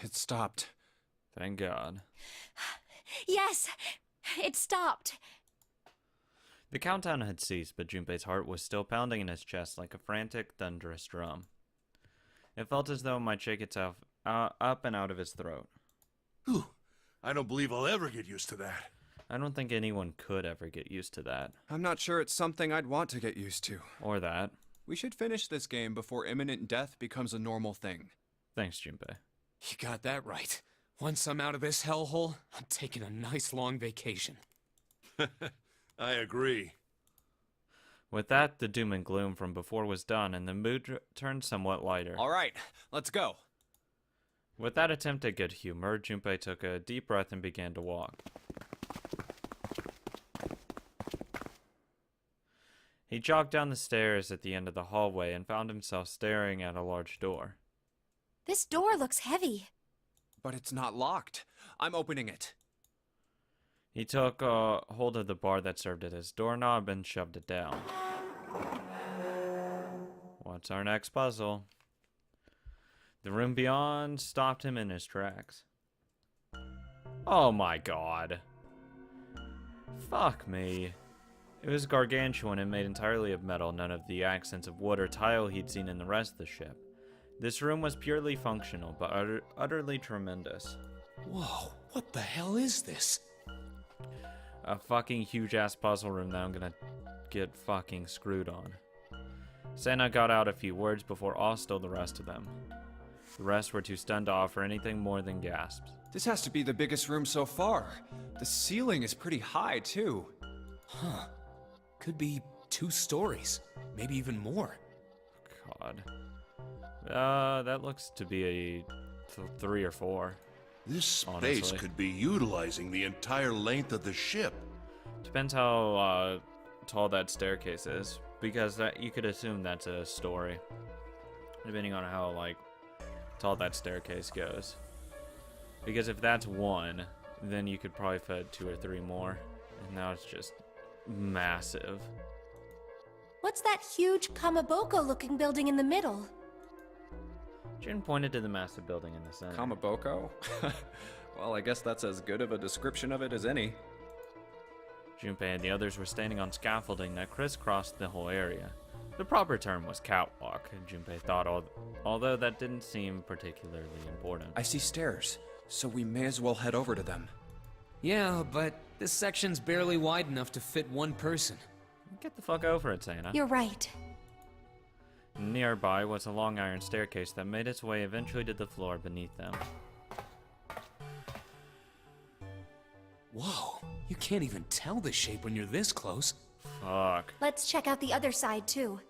It stopped. Thank God. Yes! It stopped! The countdown had ceased, but Junpei's heart was still pounding in his chest like a frantic, thunderous drum. It felt as though it might shake itself up and out of his throat. Whew. I don't believe I'll ever get used to that. I don't think anyone could ever get used to that. I'm not sure it's something I'd want to get used to. Or that. We should finish this game before imminent death becomes a normal thing. Thanks, Junpei. You got that right. Once I'm out of this hellhole, I'm taking a nice long vacation. I agree. With that, the doom and gloom from before was done, and the mood turned somewhat lighter. All right, let's go. With that attempt at good humor, Junpei took a deep breath and began to walk. He jogged down the stairs at the end of the hallway and found himself staring at a large door. This door looks heavy. But it's not locked. I'm opening it. He took hold of the bar that served as his doorknob and shoved it down. What's our next puzzle? The room beyond stopped him in his tracks. Oh my god. Fuck me. It was gargantuan and made entirely of metal, none of the accents of wood or tile he'd seen in the rest of the ship. This room was purely functional, but utterly tremendous. Whoa, what the hell is this? A fucking huge-ass puzzle room that I'm gonna get fucking screwed on. Sena got out a few words before Aw stole the rest of them. The rest were too stunned to offer anything more than gasps. This has to be the biggest room so far. The ceiling is pretty high, too. Huh. Could be 2 stories, maybe even more. God. That looks to be a 3 or 4. This space Honestly. could be utilizing the entire length of the ship. Depends how tall that staircase is, because you could assume that's a story, depending on how tall that staircase goes. Because if that's 1, then you could probably fit 2 or 3 more, and now it's just massive. What's that huge Kamaboko-looking building in the middle? Jin pointed to the massive building in the center. Kamaboko? Well, I guess that's as good of a description of it as any. Junpei and the others were standing on scaffolding that crisscrossed the whole area. The proper term was catwalk, Junpei thought, although that didn't seem particularly important. I see stairs, so we may as well head over to them. Yeah, but this section's barely wide enough to fit 1 person. Get the fuck over it, Sana. You're right. Nearby was a long iron staircase that made its way eventually to the floor beneath them. Whoa, you can't even tell the shape when you're this close. Fuck. Let's check out the other side, too.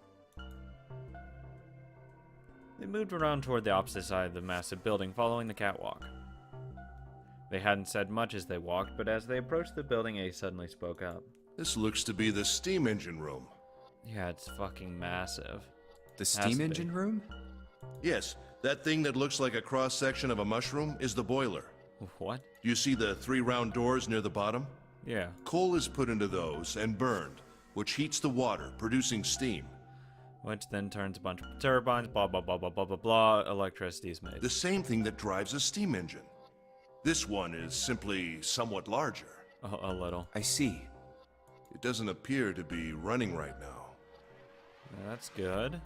They moved around toward the opposite side of the massive building, following the catwalk. They hadn't said much as they walked, but as they approached the building, Ace suddenly spoke up. This looks to be the steam engine room. Yeah, it's fucking massive. The to steam be. engine room? Yes, that thing that looks like a cross-section of a mushroom is the boiler. What? Do you see the 3 round doors near the bottom? Yeah. Coal is put into those and burned, which heats the water, producing steam. Which then turns a bunch of turbines, blah blah blah blah blah blah blah, electricity is made. The same thing that drives a steam engine. This one is simply somewhat larger. A little. I see. It doesn't appear to be running right now. That's good.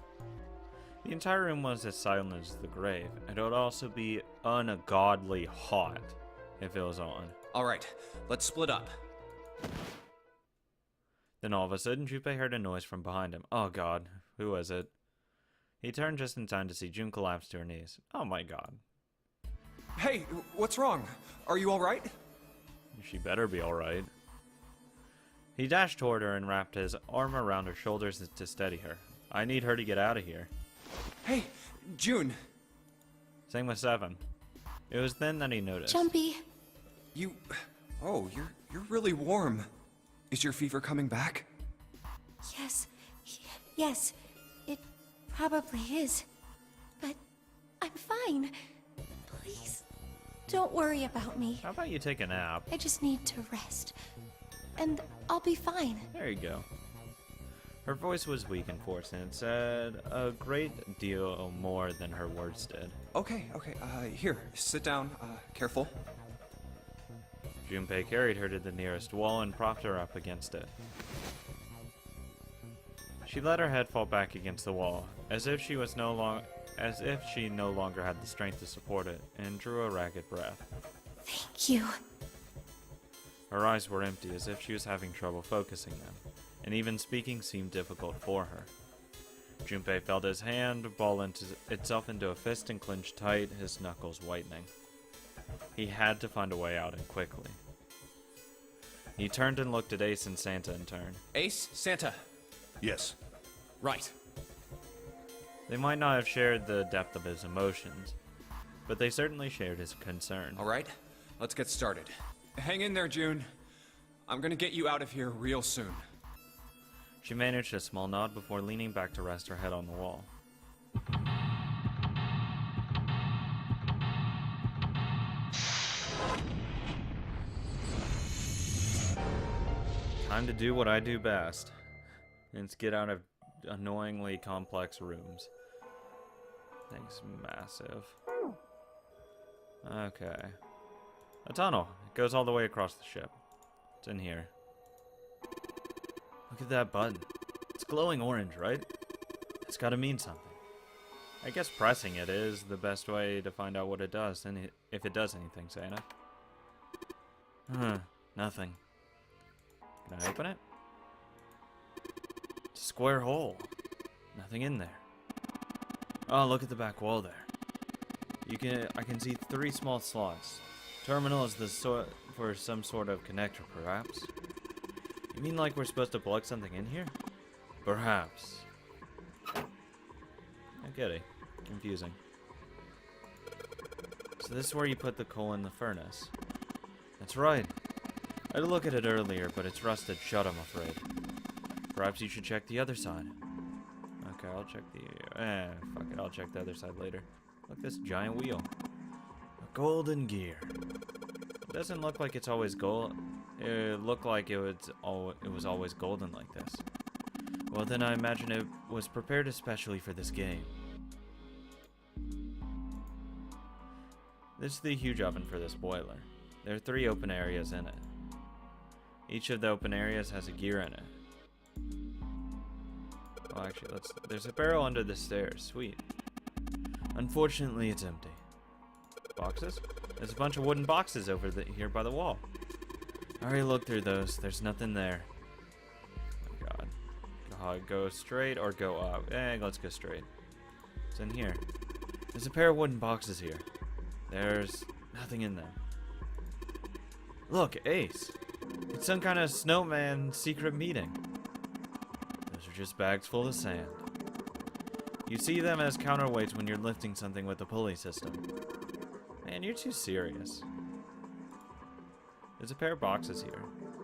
The entire room was as silent as the grave, and it would also be ungodly hot if it was on. All right, let's split up. Then all of a sudden, Junpei heard a noise from behind him. Oh god, who was it? He turned just in time to see June collapse to her knees. Oh my god. Hey, what's wrong? Are you all right? She better be alright. He dashed toward her and wrapped his arm around her shoulders to steady her. I need her to get out of here. Hey, June. Same with Seven. It was then that he noticed. Jumpy. You... Oh, you're really warm. Is your fever coming back? Yes. Yes. It probably is. But I'm fine. Please, don't worry about me. How about you take a nap? I just need to rest. And I'll be fine. There you go. Her voice was weak and forced, and it said a great deal more than her words did. Okay, here, sit down. Careful. Junpei carried her to the nearest wall and propped her up against it. She let her head fall back against the wall, as if she no longer had the strength to support it, and drew a ragged breath. Thank you. Her eyes were empty, as if she was having trouble focusing them, and even speaking seemed difficult for her. Junpei felt his hand ball itself into a fist and clenched tight, his knuckles whitening. He had to find a way out, and quickly. He turned and looked at Ace and Santa in turn. Ace, Santa. Yes. Right. They might not have shared the depth of his emotions, but they certainly shared his concern. All right, let's get started. Hang in there, June. I'm gonna get you out of here real soon. She managed a small nod before leaning back to rest her head on the wall. Time to do what I do best. And it's get out of annoyingly complex rooms. Thing's massive. Okay. A tunnel. It goes all the way across the ship. It's in here. Look at that button. It's glowing orange, right? It's gotta mean something. I guess pressing it is the best way to find out what it does, and if it does anything, Santa. Nothing. Can I open it? It's a square hole. Nothing in there. Oh, look at the back wall there. I can see 3 small slots. Terminal is for some sort of connector, perhaps. You mean like we're supposed to plug something in here? Perhaps. I get it. Confusing. So this is where you put the coal in the furnace. That's right. I had to look at it earlier, but it's rusted shut, I'm afraid. Perhaps you should check the other side. Okay, I'll check fuck it, I'll check the other side later. Look, this giant wheel. A golden gear. It doesn't look like it's always gold. It looked like it was always golden like this. Well, then I imagine it was prepared especially for this game. This is the huge oven for this boiler. There are 3 open areas in it. Each of the open areas has a gear in it. Well, actually, there's a barrel under the stairs. Sweet. Unfortunately, it's empty. Boxes? There's a bunch of wooden boxes over here by the wall. I already looked through those. There's nothing there. Oh, God. Go straight or go up? Let's go straight. It's in here. There's a pair of wooden boxes here. There's nothing in them. Look, Ace. It's some kind of snowman secret meeting. Those are just bags full of sand. You see them as counterweights when you're lifting something with a pulley system. Man, you're too serious. There's a pair of boxes here.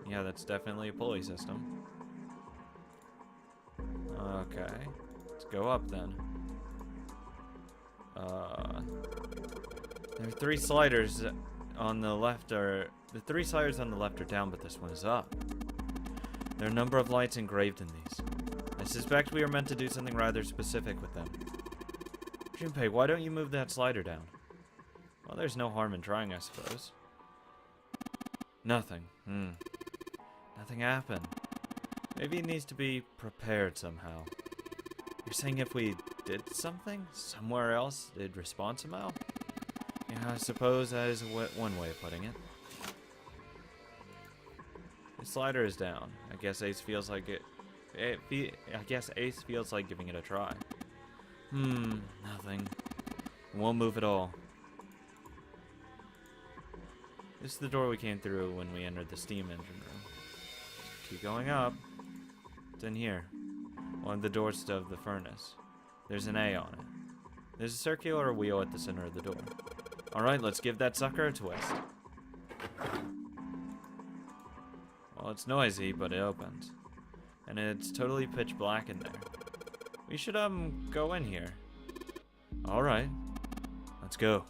Yeah, that's definitely a pulley system. Okay. Let's go up then. There are 3 sliders on the left the 3 sliders on the left are down, but this one is up. There are a number of lights engraved in these. I suspect we are meant to do something rather specific with them. Junpei, why don't you move that slider down? Well, there's no harm in trying, I suppose. Nothing. Nothing happened. Maybe it needs to be prepared somehow. You're saying if we did something somewhere else, it'd respond somehow? Yeah, I suppose that is one way of putting it. The slider is down. I guess Ace feels like I guess Ace feels like giving it a try. Nothing. It won't move at all. This is the door we came through when we entered the steam engine room. Keep going up. It's in here. On the doors of the furnace. There's an A on it. There's a circular wheel at the center of the door. Alright, let's give that sucker a twist. Well, it's noisy, but it opens. And it's totally pitch black in there. We should, go in here. Alright. Let's go.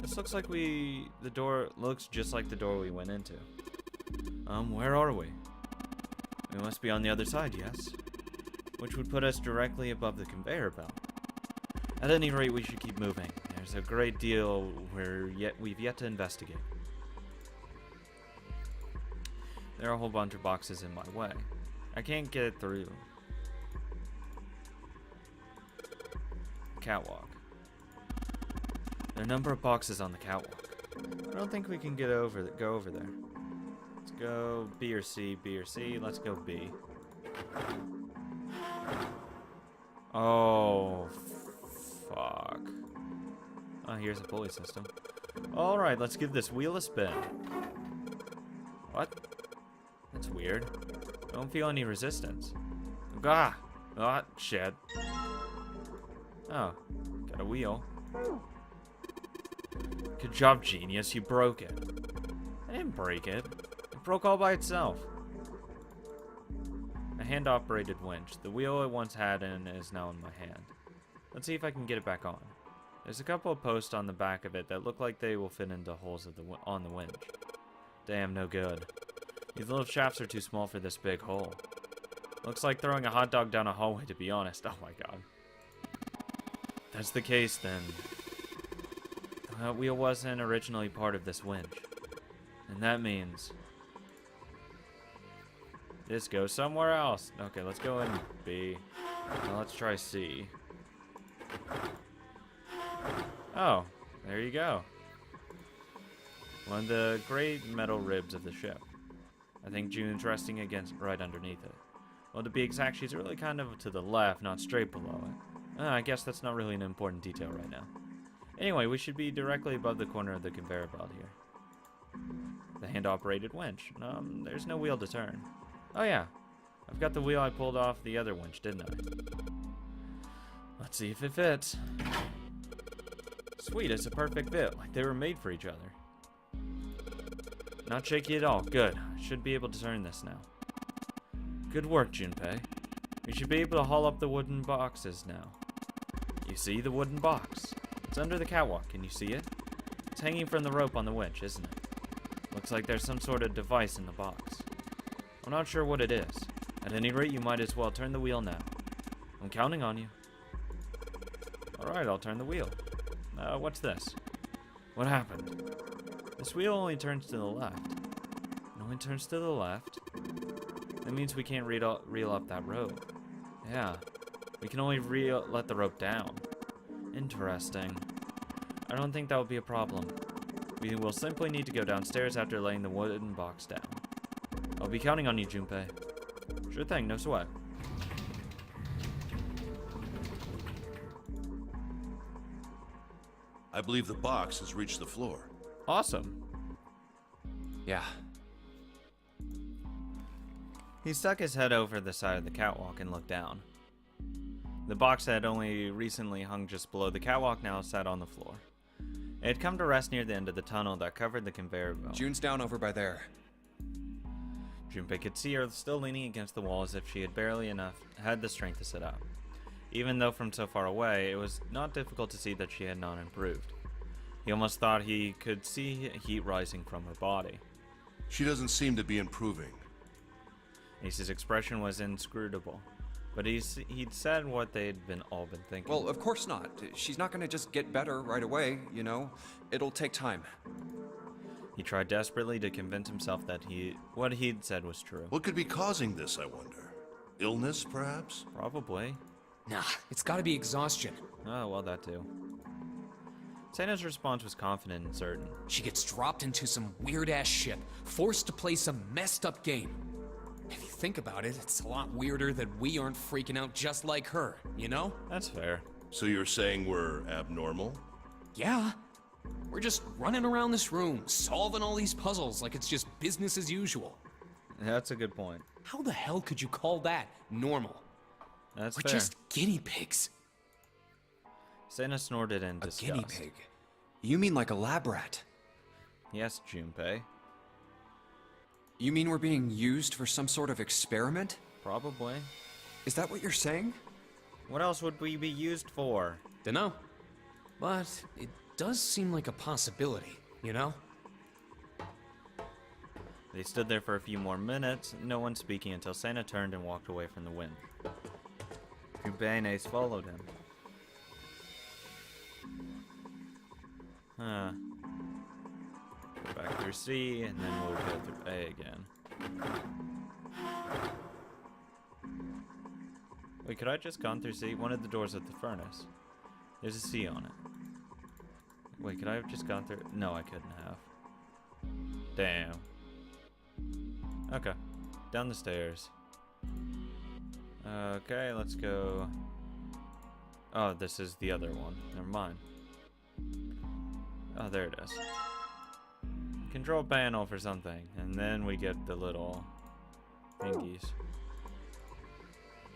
This looks like the door looks just like the door we went into. Where are we? We must be on the other side, yes? Which would put us directly above the conveyor belt. At any rate, we should keep moving. There's a great deal we've yet to investigate. There are a whole bunch of boxes in my way. I can't get through. Catwalk. There are a number of boxes on the catwalk. I don't think we can go over there. Let's go B or C, B or C. Let's go B. Oh, fuck. Oh, here's a pulley system. Alright, let's give this wheel a spin. What? That's weird. I don't feel any resistance. Ah! Ah, shit. Oh, got a wheel. Good job, genius. You broke it. I didn't break it. It broke all by itself. A hand-operated winch. The wheel I once had in is now in my hand. Let's see if I can get it back on. There's a couple of posts on the back of it that look like they will fit into holes on the winch. Damn, no good. These little shafts are too small for this big hole. Looks like throwing a hot dog down a hallway, to be honest. Oh my god. If that's the case, then that wheel wasn't originally part of this winch. And that means this goes somewhere else. Okay, let's go in B. Now let's try C. Oh, there you go. One of the great metal ribs of the ship. I think June's resting right underneath it. Well, to be exact, she's really kind of to the left, not straight below it. I guess that's not really an important detail right now. Anyway, we should be directly above the corner of the conveyor belt here. The hand-operated winch. There's no wheel to turn. Oh yeah, I've got the wheel I pulled off the other winch, didn't I? Let's see if it fits. Sweet, it's a perfect fit, like they were made for each other. Not shaky at all. Good. I should be able to turn this now. Good work, Junpei. We should be able to haul up the wooden boxes now. You see the wooden box? It's under the catwalk. Can you see it? It's hanging from the rope on the winch, isn't it? Looks like there's some sort of device in the box. I'm not sure what it is. At any rate, you might as well turn the wheel now. I'm counting on you. Alright, I'll turn the wheel. What's this? What happened? This wheel only turns to the left. It only turns to the left? That means we can't reel up that rope. Yeah. We can only let the rope down. Interesting. I don't think that would be a problem. We will simply need to go downstairs after laying the wooden box down. I'll be counting on you, Junpei. Sure thing, no sweat. I believe the box has reached the floor. Awesome. Yeah. He stuck his head over the side of the catwalk and looked down. The box that had only recently hung just below the catwalk now sat on the floor. It had come to rest near the end of the tunnel that covered the conveyor belt. June's down over by there. Junpei could see her still leaning against the wall as if she had barely had the strength to sit up. Even though from so far away, it was not difficult to see that she had not improved. He almost thought he could see heat rising from her body. She doesn't seem to be improving. Ace's expression was inscrutable, but he'd said what they'd all been thinking. Well, of course not. She's not gonna just get better right away, you know? It'll take time. He tried desperately to convince himself that what he'd said was true. What could be causing this, I wonder? Illness, perhaps? Probably. Nah, it's gotta be exhaustion. Oh, well, that too. Sena's response was confident and certain. She gets dropped into some weird-ass ship, forced to play some messed-up game. If you think about it, it's a lot weirder that we aren't freaking out just like her, you know? That's fair. So you're saying we're abnormal? Yeah. We're just running around this room, solving all these puzzles like it's just business as usual. That's a good point. How the hell could you call that normal? That's We're fair. just guinea pigs. Sena snorted in A disgust. guinea pig. You mean like a lab rat? Yes, Junpei. You mean we're being used for some sort of experiment? Probably. Is that what you're saying? What else would we be used for? Dunno. But it does seem like a possibility, you know? They stood there for a few more minutes, no one speaking until Santa turned and walked away from the wind. Junpei and Ace followed him. Huh. Go back through C, and then we'll go through A again. Wait, could I have just gone through C? One of the doors at the furnace. There's a C on it. Wait, could I have just gone through? No, I couldn't have. Damn. Okay. Down the stairs. Okay, let's go. Oh, this is the other one. Never mind. Oh, there it is. Control panel for something. And then we get the little thingies.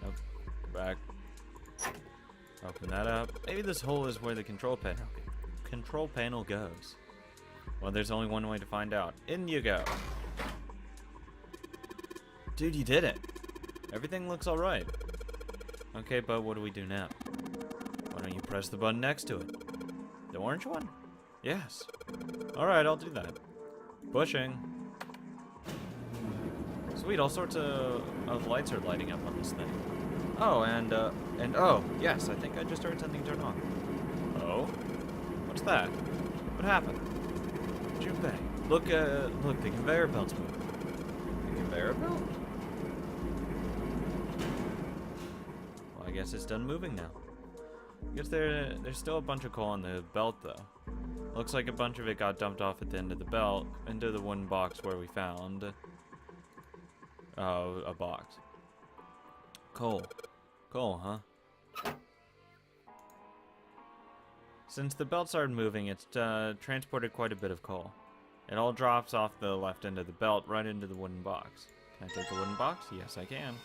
Nope. Back. Open that up. Maybe this hole is where the control panel goes. Well, there's only one way to find out. In you go. Dude, you did it. Everything looks alright. Okay, but what do we do now? Why don't you press the button next to it? The orange one? Yes. Alright, I'll do that. Pushing. Sweet, all sorts of lights are lighting up on this thing. Oh, and oh, yes, I think I just heard something turn on. Oh? What's that? What happened? Junpei, look, the conveyor belt's moving. The conveyor belt? Well, I guess it's done moving now. I guess there's still a bunch of coal on the belt, though. Looks like a bunch of it got dumped off at the end of the belt into the wooden box where we found a box. Coal. Coal, huh? Since the belt started moving, it's transported quite a bit of coal. It all drops off the left end of the belt right into the wooden box. Can I take the wooden box? Yes, I can.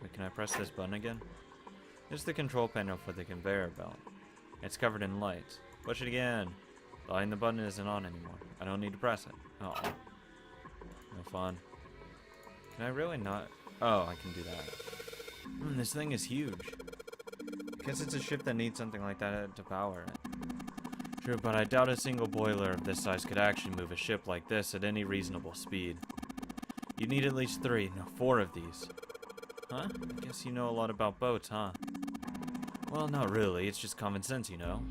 Wait, can I press this button again? This is the control panel for the conveyor belt. It's covered in lights. Push it again. The light in the button isn't on anymore. I don't need to press it. Oh. No fun. Can I really not? Oh, I can do that. This thing is huge. I guess it's a ship that needs something like that to power it. True, but I doubt a single boiler of this size could actually move a ship like this at any reasonable speed. You need at least 3, no 4 of these. Huh? I guess you know a lot about boats, huh? Well, not really. It's just common sense, you know.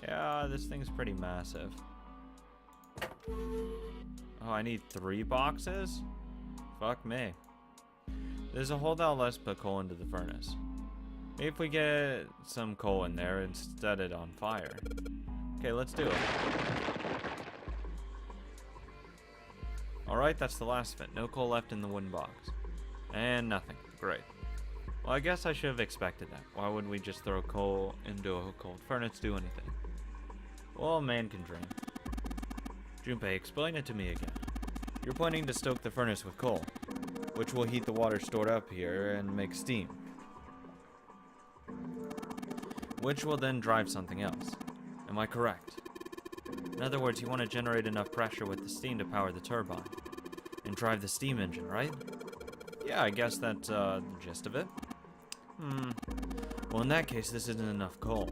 Yeah, this thing's pretty massive. Oh, I need 3 boxes? Fuck me. There's a whole lot less put coal into the furnace. Maybe if we get some coal in there and set it on fire. Okay, let's do it. Alright, that's the last of it. No coal left in the wooden box. And nothing. Great. Well, I guess I should have expected that. Why would we just throw coal into a cold furnace to do anything? Well, a man can dream. Junpei, explain it to me again. You're planning to stoke the furnace with coal, which will heat the water stored up here and make steam, which will then drive something else. Am I correct? In other words, you want to generate enough pressure with the steam to power the turbine and drive the steam engine, right? Yeah, I guess that's the gist of it. Well, in that case, this isn't enough coal.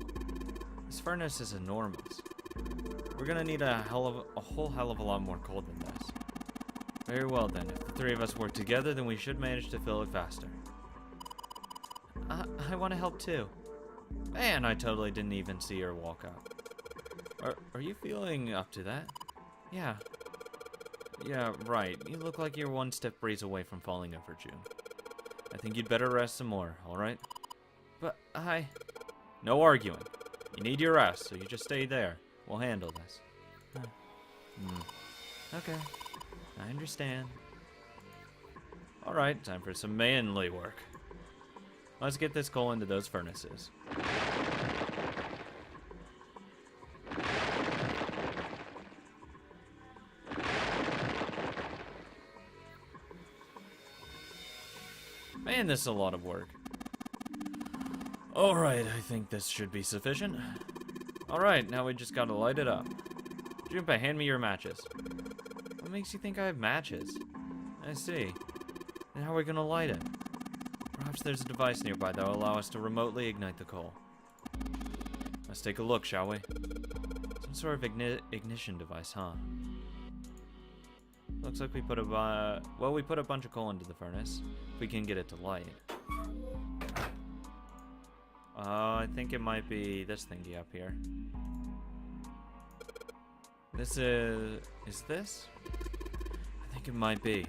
This furnace is enormous. We're gonna need a whole hell of a lot more coal than this. Very well then, if the 3 of us work together, then we should manage to fill it faster. I want to help too. Man, I totally didn't even see her walk out. Are you feeling up to that? Yeah. Yeah, right. You look like you're one step breeze away from falling over, June. I think you'd better rest some more, alright? But no arguing. You need your rest, so you just stay there. We'll handle this. Okay. I understand. Alright, time for some manly work. Let's get this coal into those furnaces. Man, this is a lot of work. Alright, I think this should be sufficient. Alright, now we just gotta light it up. Junpei, hand me your matches. What makes you think I have matches? I see. And how are we gonna light it? Perhaps there's a device nearby that will allow us to remotely ignite the coal. Let's take a look, shall we? So Some sort of ignition device, huh? Looks like we put we put a bunch of coal into the furnace. If we can get it to light. I think it might be this thingy up here. This is this? I think it might be.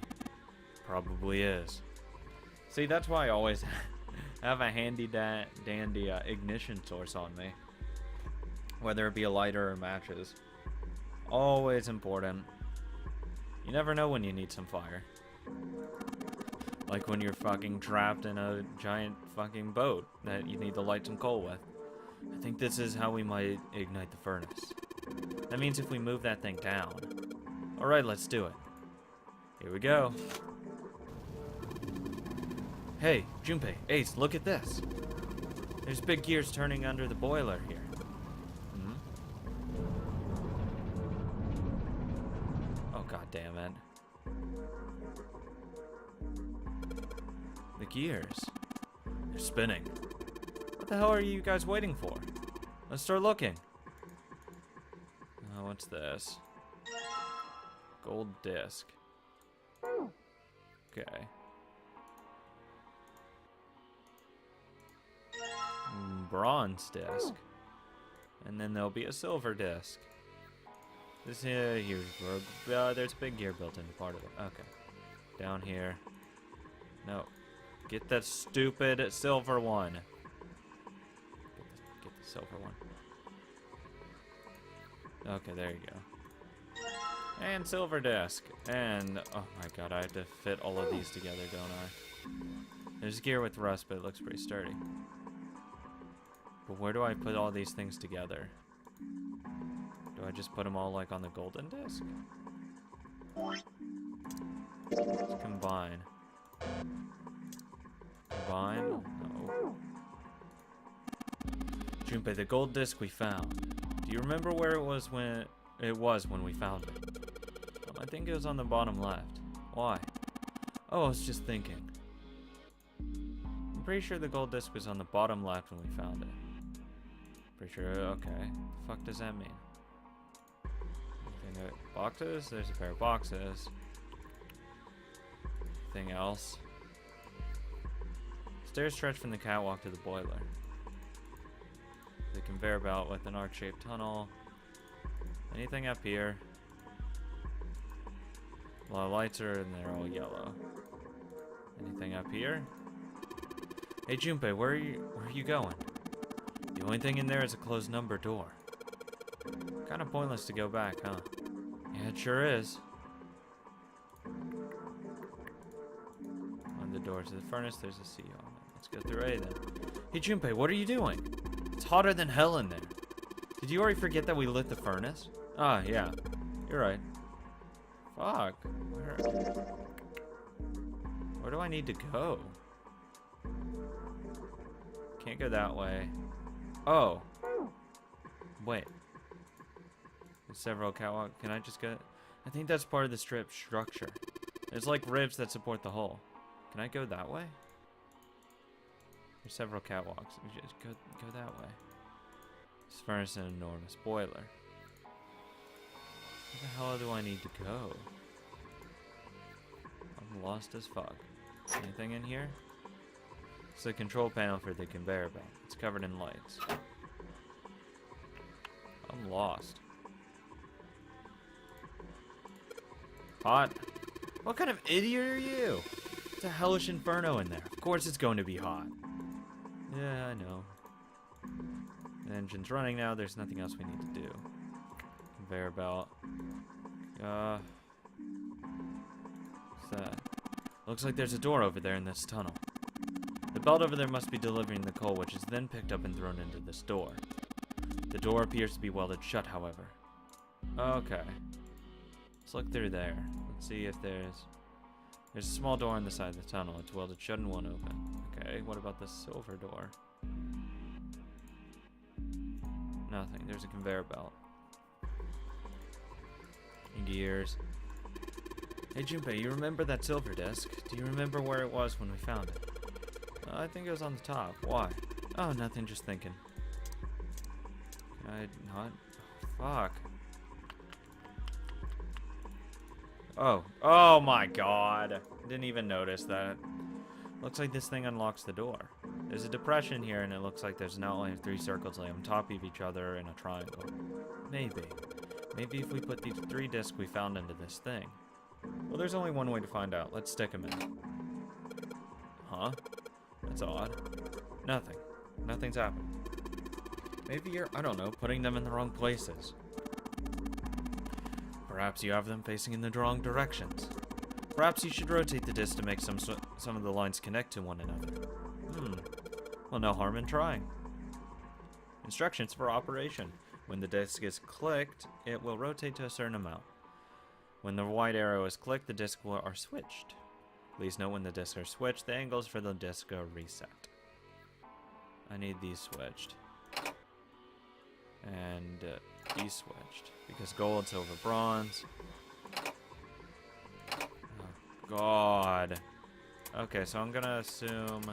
Probably is. See, that's why I always have a handy dandy ignition source on me. Whether it be a lighter or matches. Always important. You never know when you need some fire. Like when you're fucking trapped in a giant fucking boat that you need to light some coal with. I think this is how we might ignite the furnace. That means if we move that thing down. Alright, let's do it. Here we go. Hey, Junpei, Ace, look at this. There's big gears turning under the boiler here. Oh, god damn it. The gears. They're spinning. What the hell are you guys waiting for? Let's start looking. Oh, what's this? Gold disc. Okay. Bronze disc. And then there'll be a silver disc. This here, there's a big gear built into part of it. Okay. Down here. No. Get that stupid silver one. Get the silver one. Okay, there you go. And silver disc. And, oh my god, I have to fit all of these together, don't I? There's gear with rust, but it looks pretty sturdy. But where do I put all these things together? Do I just put them all like on the golden disc? Let's combine. Combine? No. Junpei, the gold disc we found. Do you remember where it was when we found it? I think it was on the bottom left. Why? Oh, I was just thinking. I'm pretty sure the gold disc was on the bottom left when we found it. Pretty sure, okay. The fuck does that mean? Anything boxes? There's a pair of boxes. Anything else? Stairs stretch from the catwalk to the boiler. The conveyor belt with an arc-shaped tunnel. Anything up here? A lot of lights are and they're all yellow. Anything up here? Hey Junpei, where are you going? The only thing in there is a closed number door. Kind of pointless to go back, huh? Yeah, it sure is. On the door to the furnace, there's a C on it. Let's go through A then. Hey Junpei, what are you doing? It's hotter than hell in there. Did you already forget that we lit the furnace? Ah, yeah. You're right. Fuck. Where do I need to go? Can't go that way. Oh. Wait. There's several catwalk. Can I just go? I think that's part of the strip structure. There's like ribs that support the hull. Can I go that way? There's several catwalks. We just go that way. This furnace is an enormous boiler. Where the hell do I need to go? I'm lost as fuck. Anything in here? It's the control panel for the conveyor belt. It's covered in lights. I'm lost. Hot? What kind of idiot are you? It's a hellish inferno in there. Of course it's going to be hot. Yeah, I know. The engine's running now. There's nothing else we need to do. Conveyor belt. What's that? Looks like there's a door over there in this tunnel. The belt over there must be delivering the coal, which is then picked up and thrown into this door. The door appears to be welded shut, however. Okay. Let's look through there. Let's see if there's a small door on the side of the tunnel. It's welded shut and one open. Okay, what about the silver door? Nothing. There's a conveyor belt. Gears. Hey Junpei, you remember that silver disc? Do you remember where it was when we found it? I think it was on the top. Why? Oh, nothing, just thinking. Can I not? Oh, Fuck. Oh my god. Didn't even notice that. Looks like this thing unlocks the door. There's a depression here, and it looks like there's an outline of 3 circles laid on top of each other in a triangle. Maybe. Maybe if we put these 3 discs we found into this thing. Well, there's only one way to find out. Let's stick them in. Huh? That's odd. Nothing. Nothing's happened. Maybe you're, I don't know, putting them in the wrong places. Perhaps you have them facing in the wrong directions. Perhaps you should rotate the disc to make some of the lines connect to one another. Well, no harm in trying. Instructions for operation. When the disc is clicked, it will rotate to a certain amount. When the white arrow is clicked, the discs are switched. Please note when the discs are switched, the angles for the disc are reset. I need these switched. And these switched. Because gold, silver, bronze. Oh, God. Okay, so I'm gonna assume...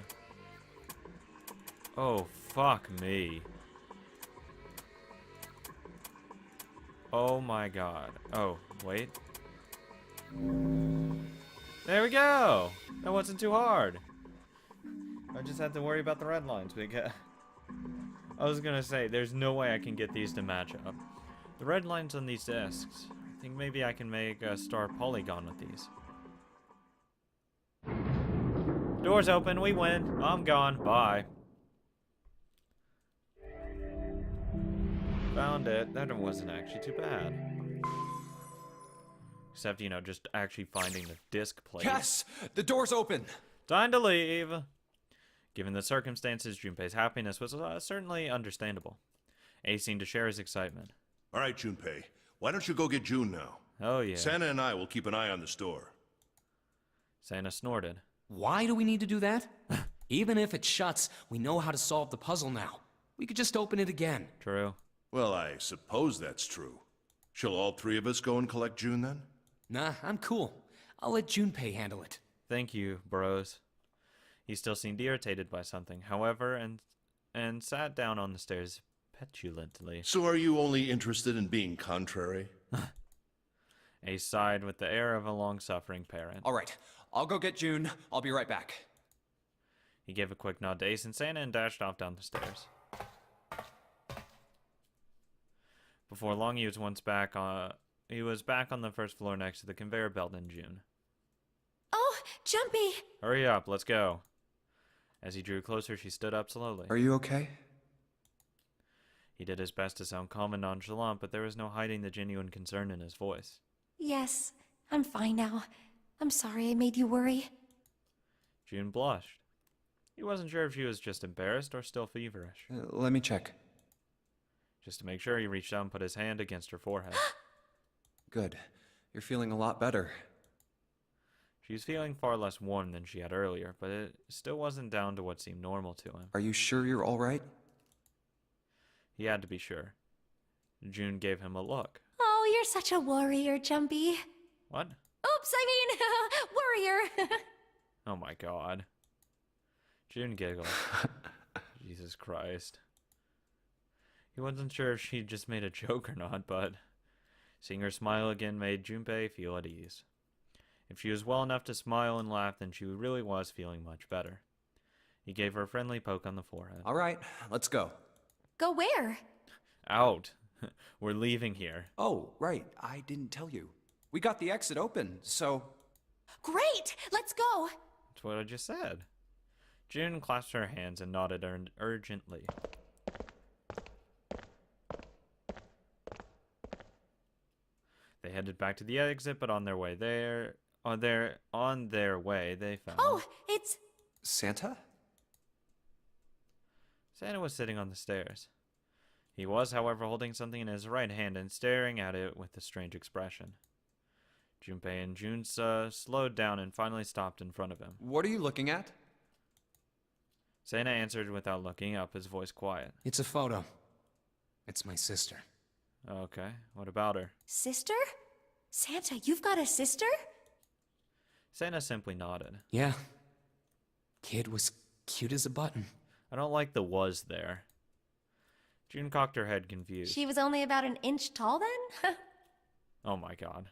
Oh, fuck me. Oh my god. Oh, wait. There we go! That wasn't too hard. I just had to worry about the red lines because... I was gonna say, there's no way I can get these to match up. The red lines on these discs. I think maybe I can make a star polygon with these. Door's open, we win. I'm gone, bye. Found it. That wasn't actually too bad. Except, you know, just actually finding the disc plate. Yes! The door's open! Time to leave. Given the circumstances, Junpei's happiness was certainly understandable. Ace seemed to share his excitement. All right, Junpei. Why don't you go get June now? Oh, yeah. Santa and I will keep an eye on the store. Santa snorted. Why do we need to do that? Even if it shuts, we know how to solve the puzzle now. We could just open it again. True. Well, I suppose that's true. Shall all 3 of us go and collect June then? Nah, I'm cool. I'll let Junpei handle it. Thank you, bros. He still seemed irritated by something, however, and sat down on the stairs petulantly. So are you only interested in being contrary? Ace sighed with the air of a long-suffering parent. Alright, I'll go get June. I'll be right back. He gave a quick nod to Ace and Santa and dashed off down the stairs. Before long, he was back on the first floor next to the conveyor belt in June. Oh, Jumpy! Hurry up, let's go. As he drew closer, she stood up slowly. Are you okay? He did his best to sound calm and nonchalant, but there was no hiding the genuine concern in his voice. Yes, I'm fine now. I'm sorry I made you worry. June blushed. He wasn't sure if she was just embarrassed or still feverish. Let me check. Just to make sure, he reached out and put his hand against her forehead. Good. You're feeling a lot better. She was feeling far less warm than she had earlier, but it still wasn't down to what seemed normal to him. Are you sure you're alright? He had to be sure. June gave him a look. Oh, you're such a warrior, Jumpy. What? Oops, I mean, warrior. Oh my god. June giggled. Jesus Christ. He wasn't sure if she just made a joke or not, but seeing her smile again made Junpei feel at ease. If she was well enough to smile and laugh, then she really was feeling much better. He gave her a friendly poke on the forehead. Alright, let's go. Go where? Out. We're leaving here. Oh, right. I didn't tell you. We got the exit open, so... Great! Let's go! That's what I just said. June clasped her hands and nodded urgently. They headed back to the exit, but on their way they found... Oh, it's... Santa? Santa was sitting on the stairs. He was, however, holding something in his right hand and staring at it with a strange expression. Junpei and June slowed down and finally stopped in front of him. What are you looking at? Santa answered without looking up, his voice quiet. It's a photo. It's my sister. Okay, what about her? Sister? Santa, you've got a sister? Santa simply nodded. Yeah. Kid was cute as a button. I don't like the was there. June cocked her head confused. She was only about an inch tall then? Oh my god.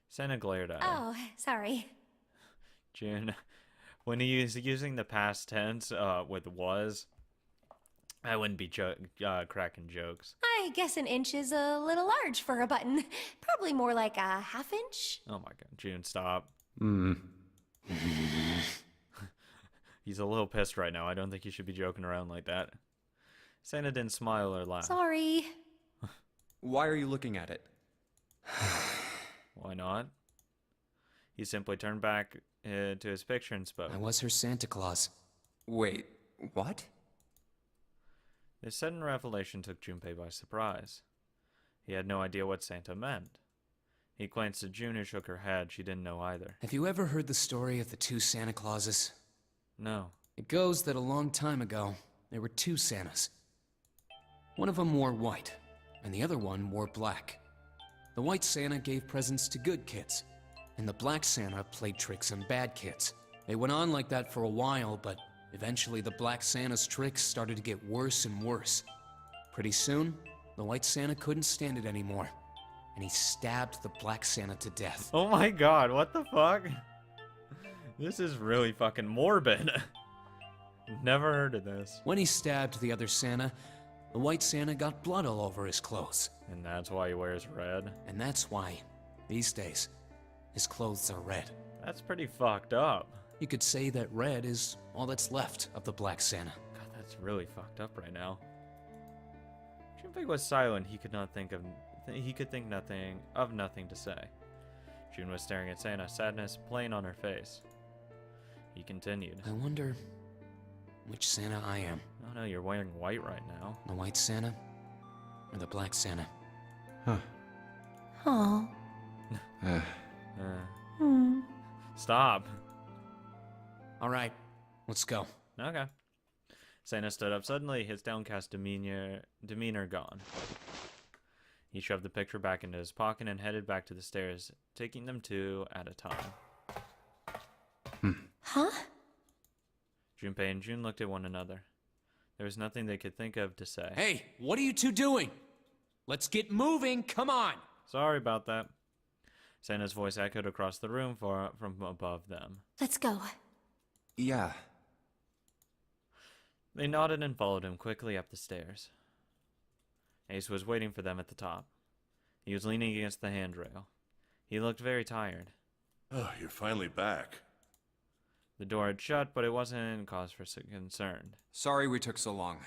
Santa glared at her. Oh, sorry. June, when he is using the past tense with was, I wouldn't be cracking jokes. I guess an inch is a little large for a button. Probably more like a half inch. Oh my god, June, stop. Hmm. He's a little pissed right now. I don't think he should be joking around like that. Santa didn't smile or laugh. Sorry. Why are you looking at it? Why not? He simply turned back to his picture and spoke. I was her Santa Claus. Wait, what? This sudden revelation took Junpei by surprise. He had no idea what Santa meant. He glanced at June, who shook her head. She didn't know either. Have you ever heard the story of the two Santa Clauses? No. It goes that a long time ago, there were two Santas. One of them wore white, and the other one wore black. The white Santa gave presents to good kids, and the black Santa played tricks on bad kids. They went on like that for a while, but eventually the black Santa's tricks started to get worse and worse. Pretty soon, the white Santa couldn't stand it anymore, and he stabbed the black Santa to death. Oh my god, what the fuck? This is really fucking morbid. Never heard of this. When he stabbed the other Santa, the white Santa got blood all over his clothes. And that's why he wears red. And that's why, these days, his clothes are red. That's pretty fucked up. You could say that red is all that's left of the black Santa. God, that's really fucked up right now. Junpei was silent. He could think nothing to say. June was staring at Santa, sadness plain on her face. He continued. I wonder which Santa I am. Oh no, you're wearing white right now. The white Santa or the black Santa? Huh. Oh. Stop. All right, let's go. Okay. Santa stood up suddenly, his downcast demeanor gone. He shoved the picture back into his pocket and headed back to the stairs, taking them two at a time. Huh? Junpei and June looked at one another. There was nothing they could think of to say. Hey, what are you two doing? Let's get moving, come on! Sorry about that. Santa's voice echoed across the room from above them. Let's go. Yeah. They nodded and followed him quickly up the stairs. Ace was waiting for them at the top. He was leaning against the handrail. He looked very tired. Oh, you're finally back. The door had shut, but it wasn't cause for concern. Sorry we took so long.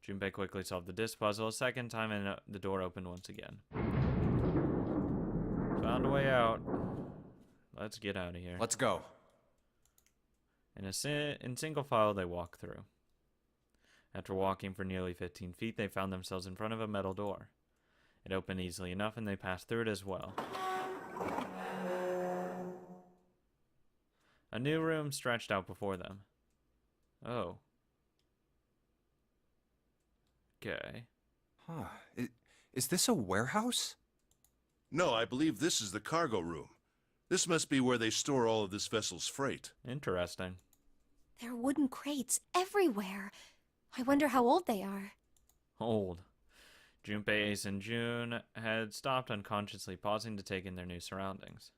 Junpei quickly solved the disc puzzle a second time, and the door opened once again. Found a way out. Let's get out of here. Let's go. In single file, they walked through. After walking for nearly 15 feet, they found themselves in front of a metal door. It opened easily enough, and they passed through it as well. A new room stretched out before them. Oh. Okay. Huh. Is this a warehouse? No, I believe this is the cargo room. This must be where they store all of this vessel's freight. Interesting. There are wooden crates everywhere. I wonder how old they are. Old. Junpei, Ace, and June had stopped unconsciously, pausing to take in their new surroundings.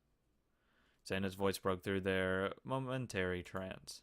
Santa's voice broke through their momentary trance.